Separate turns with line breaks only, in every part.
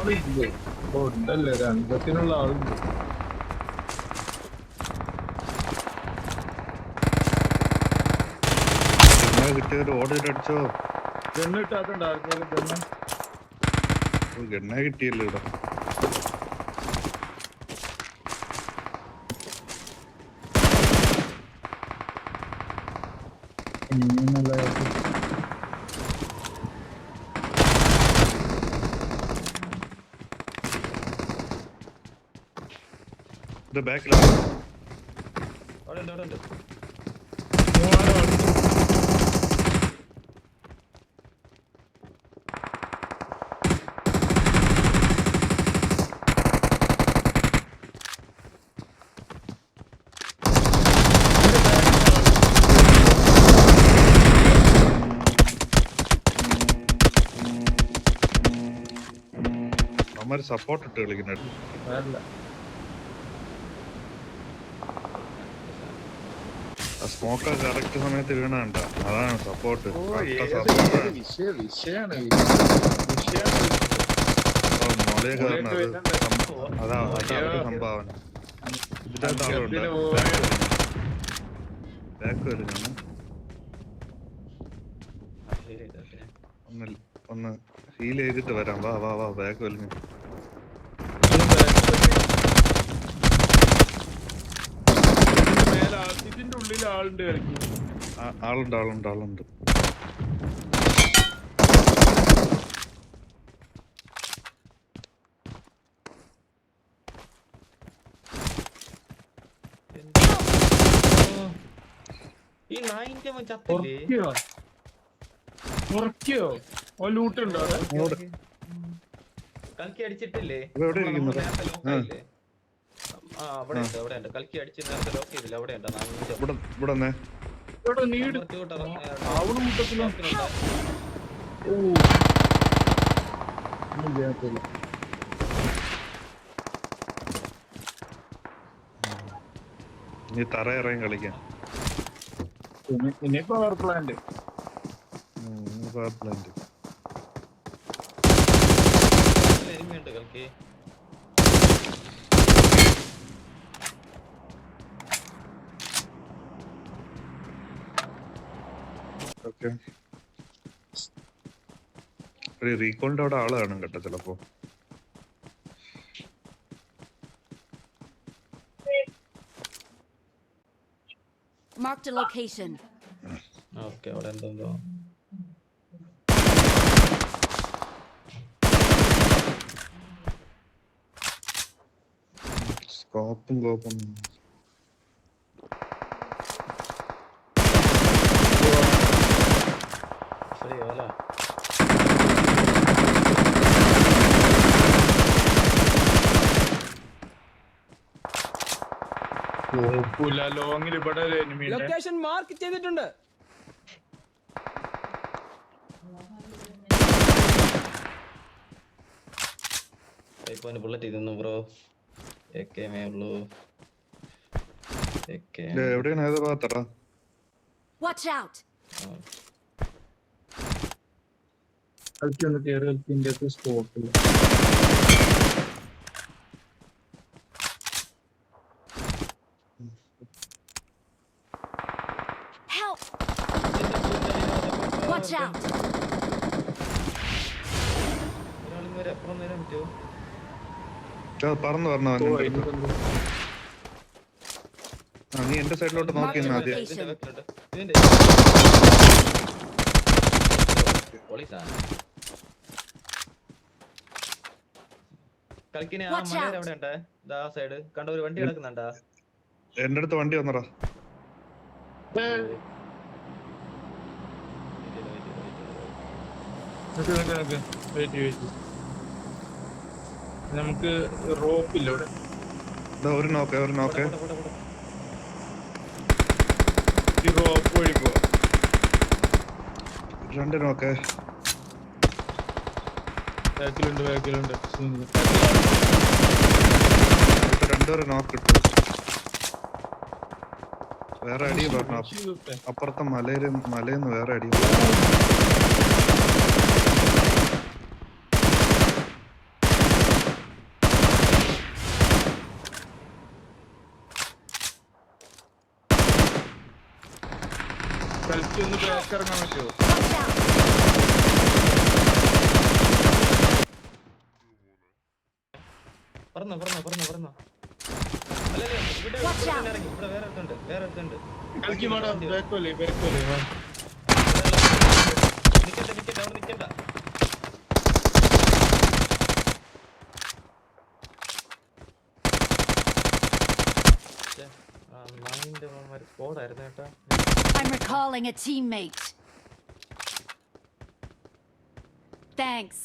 ആളില്ലേ? ഉണ്ടല്ലേ, രംഗത്തിനുള്ള ആളുണ്ട്.
കിട്ടിയൊരു ഓർഡർ അടിച്ചോ?
ഗണ്ണ് കിട്ടാത്തുണ്ട് ആർക്കെങ്കിലും ഗണ്ണ്?
ഗണ്ണ കിട്ടിയല്ലോ ഇവിടെ. ഇത് ബാക്കിലാണ്. അവന്മാര് സപ്പോർട്ട് ഇട്ട് കളിക്കുന്നുണ്ട്. സ്മോക്ക് കറക്റ്റ് സമയത്ത് വീണണ്ട, അതാണ് സപ്പോർട്ട്. മുളയെ കയറുന്നത് അതാ സംഭാവന. ഇതിനകത്ത് ആളുണ്ട്. ബാക്ക് വരുന്നു. ഒന്ന് ഹീൽ ചെയ്തിട്ട് വരാം. വാ വാ വാ, ബാക്ക് വലിഞ്ഞു.
ഇതിന്റെ ഉള്ളിൽ ആളുണ്ട് കളിക്കും.
ആളുണ്ട് ആളുണ്ട് ആളുണ്ട്.
ഈ നായിന്റെ
ഉറക്കിയോ? ലൂട്ടുണ്ടോ?
കൽക്കി അടിച്ചിട്ടില്ലേ?
ഇവിടെ
അവിടെ ഉണ്ട്, അവിടെ ഉണ്ട്. കൽക്കി അടിച്ച് നേരത്തെ ലോക്ക് ചെയ്തില്ല, അവിടെ ഉണ്ട്.
നീ തറ ഇറങ്ങി കളിക്കാൻ.
ഇനിയിപ്പോ പവർ പ്ലാന്റ്
എരിമയുണ്ട് കൽക്കി.
റീകോളിന്റെ അവിടെ ആള് കാണും കേട്ടോ ചിലപ്പോ.
Marked a location.
ഓക്കേ, അവിടെ എന്തോ
സ്കോപ്പും കോപ്പും.
ശരിയല്ല.
ലോങ്ങിൽ ഇവിടെ
ലൊക്കേഷൻ മാർക്ക് ചെയ്തിട്ടുണ്ട്.
ബുള്ളറ്റ് ഇതൊന്നു ബ്രോ.
എവിടെയാണ്? ഏത് ഭാഗത്തടാ?
Watch out.
കളിക്കൊന്ന് കയറി കളിക്കിന്റെ സ്പോട്ടില്ല.
Help. Watch out.
അപ്പുറം നേരം പറ്റുമോ?
പറന്നു പറഞ്ഞോ. നീ എന്റെ സൈഡിലോട്ട് നോക്കി ആദ്യം.
കളിക്കിന് ആ മലയുടെ അവിടെ ഉണ്ട്. സൈഡ് കണ്ട ഒരു വണ്ടി കിടക്കുന്നുണ്ടാ?
എന്റെ അടുത്ത് വണ്ടി വന്നടാ.
നമുക്ക് റോപ്പില്ല ഇവിടെ.
ഒരു നോക്കേ
ഈ റോപ്പ് വഴി പോവാ.
രണ്ട് നോക്കേ.
ബാക്കിലുണ്ട്
രണ്ടുപേരെ നോക്ക് ഇട്ടു. വേറെ അടി പറഞ്ഞു. അപ്പുറത്തെ മലയിന്ന് വേറെ അടി.
ഒന്ന് ബാക്ക് ഇറങ്ങാൻ പറ്റുമോ?
Watch out!
പറഞ്ഞോ.
Watch out.
ഇറങ്ങി ഇവിടെ വേറെ അടുത്തുണ്ട്.
കളിക്ക് മാടാ, back വലി.
നിക്കണ്ട അവിടെ നിക്കണ്ട. മൈൻഡ് സ്കോഡായിരുന്നു കേട്ടോ.
I'm recalling a teammate. Thanks.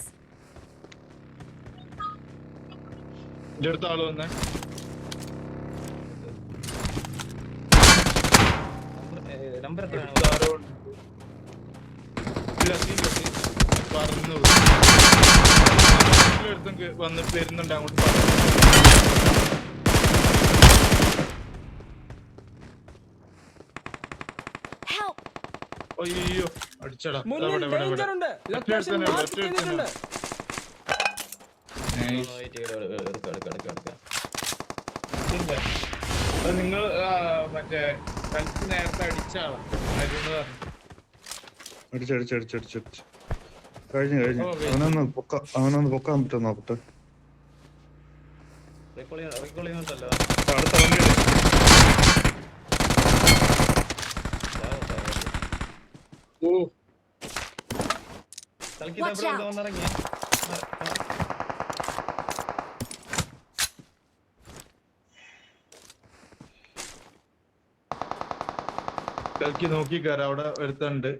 എന്റെ അടുത്ത ആള് വന്നേ.
നമ്പർ എത്രയാണ്?
ആരോ ഉണ്ട്. ഇല്ല, പറഞ്ഞു അടുത്തേക്ക് വന്ന് വരുന്നുണ്ട്, അങ്ങോട്ട് പറഞ്ഞു.
Help!
അയ്യോ അടിച്ചടാ.
മുന്നിൽ ഡേഞ്ചർ ഉണ്ട്. ലൊക്കേഷൻ മാർക്ക് ചെയ്തിട്ടുണ്ട്.
നിങ്ങൾ മറ്റേ കളിച്ച് നേരത്തെ അടിച്ചാളാ അരുണ് പറഞ്ഞു.
അടിച്ച് കഴിഞ്ഞു അവനൊന്ന് പൊക്കാൻ പറ്റുമോ നോക്കട്ടെ.
റീകോളിയുണ്ടല്ലോ.
അടുത്ത വണ്ടി
ഓ
കളിക്കുന്ന ഇവിടെ വന്നിറങ്ങിയ
കളിക്ക് നോക്കിക്കാര അവിടെ ഒരുത്തുണ്ട്.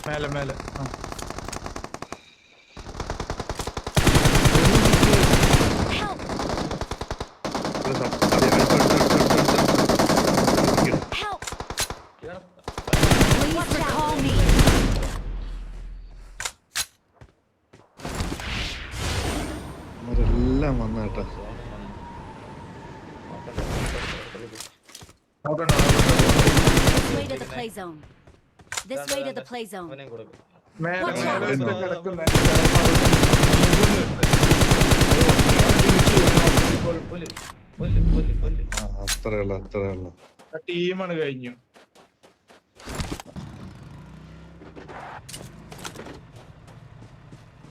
മേലെ ആ.
Help! Help! Please recall me.
അവരെല്ലാം വന്ന കേട്ടോ.
This way to the play zone. This way to the play zone.
അവനെയും കൊടുക്കും.
മേലെ
Watch out.
ഒരുത്തൻ കിടക്കുന്നെ.
കൊല്ല്.
അത്രേ ഉള്ളു.
ആ ടീമാണ് കഴിഞ്ഞു.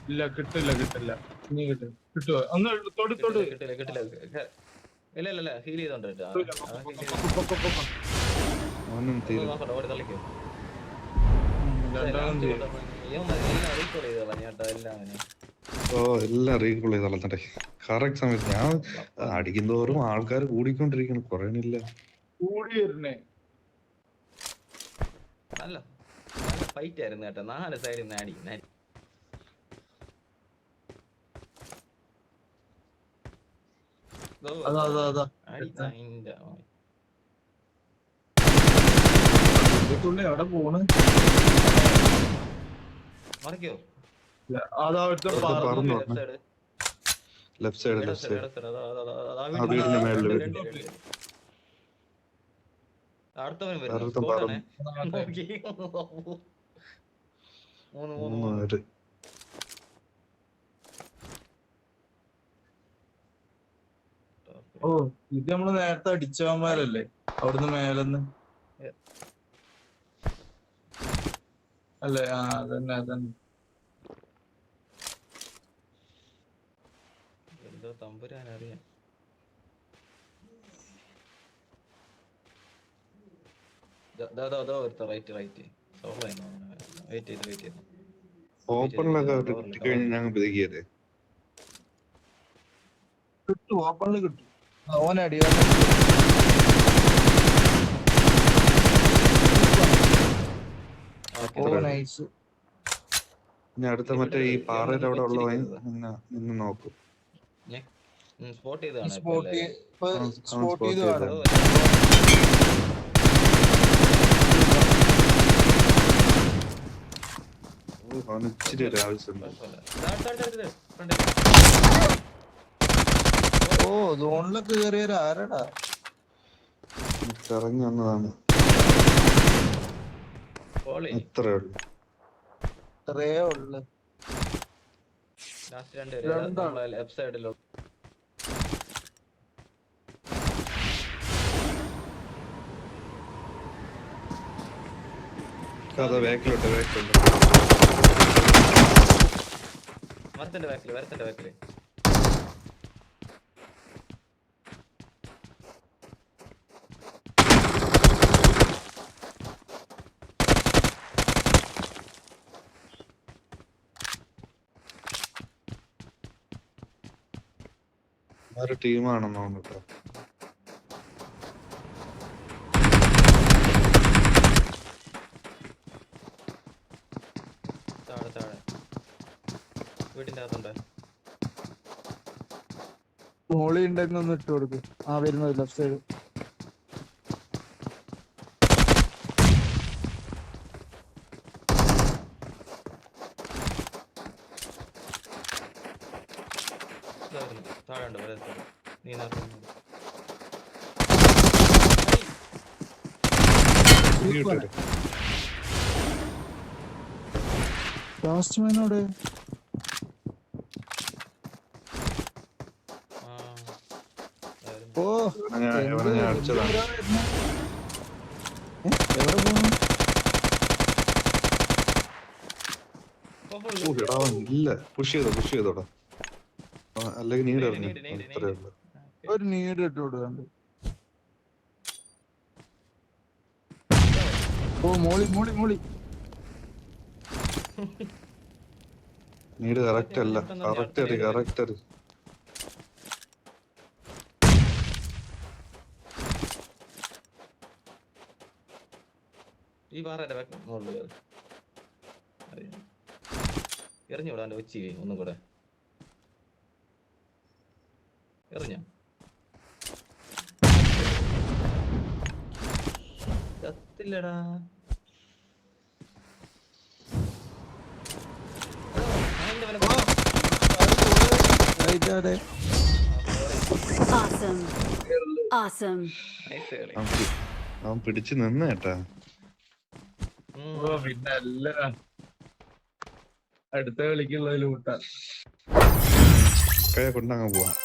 ഇല്ല കിട്ടില്ല. ഇനി കിട്ടുമോ? ഒന്ന് തൊട്
കിട്ടില്ല. ഇല്ല ഹീൽ ചെയ്തോണ്ട് കേട്ടോ.
അവനും തീരും.
ഓടി തള്ളിക്കോ.
രണ്ടാളും ചെയ്യും.
എല്ലാം റീകോൾ ചെയ്തോളാം ചേട്ടാ എല്ലാം.
എല്ലാം റീകോൾ ചെയ്ത് കളഞ്ഞിട്ടെ. കറക്റ്റ് സമയത്ത് ഞാൻ അടിക്കുന്നതോറും ആൾക്കാർ കൂടിക്കൊണ്ടിരിക്കണം, കുറയണില്ല.
കൂടി വരുന്നേ.
നല്ല ഫൈറ്റ് ആയിരുന്നു കേട്ടോ. 4 സൈഡിൽ നിന്ന് അടി.
അതാ എവിടെ പോണ്?
മറിക്കോ?
അതാ ഒരുത്തൻ
പറന്നു
പറഞ്ഞു.
ലെഫ്റ്റ് സൈഡ് ആ വീടിന്റെ മേളില്
അടുത്തവൻ
അടുത്ത പറന്നു. 3 പേര്.
ഓ ഇത് നമ്മള് നേരത്തെ അടിച്ചവന്മാരല്ലേ അവിടുന്ന് മേലെന്ന് അല്ലേ? ആ അതന്നെ
എന്തോ തമ്പുരാനറിയാം. റൈറ്റ് വെയിറ്റ് ചെയ്തു.
ഓപ്പണിലൊക്കെ കിട്ടിക്കഴിഞ്ഞാൽ ഞങ്ങൾ പിടിക്കരുത്.
കിട്ടും, ഓപ്പണില് കിട്ടും. ഓനടി നൈസ്.
ഇനി അടുത്ത മറ്റേ ഈ പാറയുടെ അവിടെ ഉള്ളവൻ നിന്ന് നോക്കും.
സ്പോട്ട് ചെയ്താണ്.
സ്പോട്ട് ചെയ്ത് കാണാം.
അവന് ഇച്ചിരി ഒരു ആവശ്യമുണ്ട്.
ഓ സോണിലൊക്കെ കയറിയ ആരടാ?
ഇറങ്ങി വന്നതാണ്. അത്രേ ഉള്ളു.
ലെഫ്റ്റ് സൈഡിലോ
അതാ ബാക്കിലോട്ട്
മരത്തിന്റെ ബാക്കില്
ഒരു ടീമാണെന്ന് തോന്നുന്നു കേട്ടോ.
താഴെ വീട്ടിന്റെ അകത്തുണ്ട്.
മോളി ഉണ്ടെന്ന് ഒന്ന് ഇട്ട് കൊടുക്ക്. ആ വരുന്നത് ലെഫ്റ്റ് സൈഡ്.
താഴെ ഉണ്ട് വരത്തുണ്ട്. നീ
ലാസ്റ്റ് മാനോടെ ഓ
ഇവനെ ഞാൻ അടിച്ചതാണ്.
എവിടെ പോണു?
ഓ എടാ അവൻ ഇല്ല. പുഷ് ചെയ്തോടാ. അല്ലെങ്കിൽ നീട് ഇറങ്ങി അത്രേ ഉള്ളു.
ഒരു നീട് ഇട്ട് കൊടുക്കണ്ട്. ഓ മോളി
നീട് കറക്റ്റ് അല്ല. കറക്റ്റ് അറി.
ഈ പാറയുടെ എറിഞ്ഞു വിടാൻ വെച്ച് ഒന്നും കൂടെ എറിഞ്ഞ ചത്തില്ലടാ.
Awesome.
അവൻ പിടിച്ചു നിന്ന് കേട്ടാ.
പിന്നെ അല്ല അടുത്ത കളിക്കുള്ള ലൂട്ടാ
കൊണ്ടങ്ങ് പോവാം.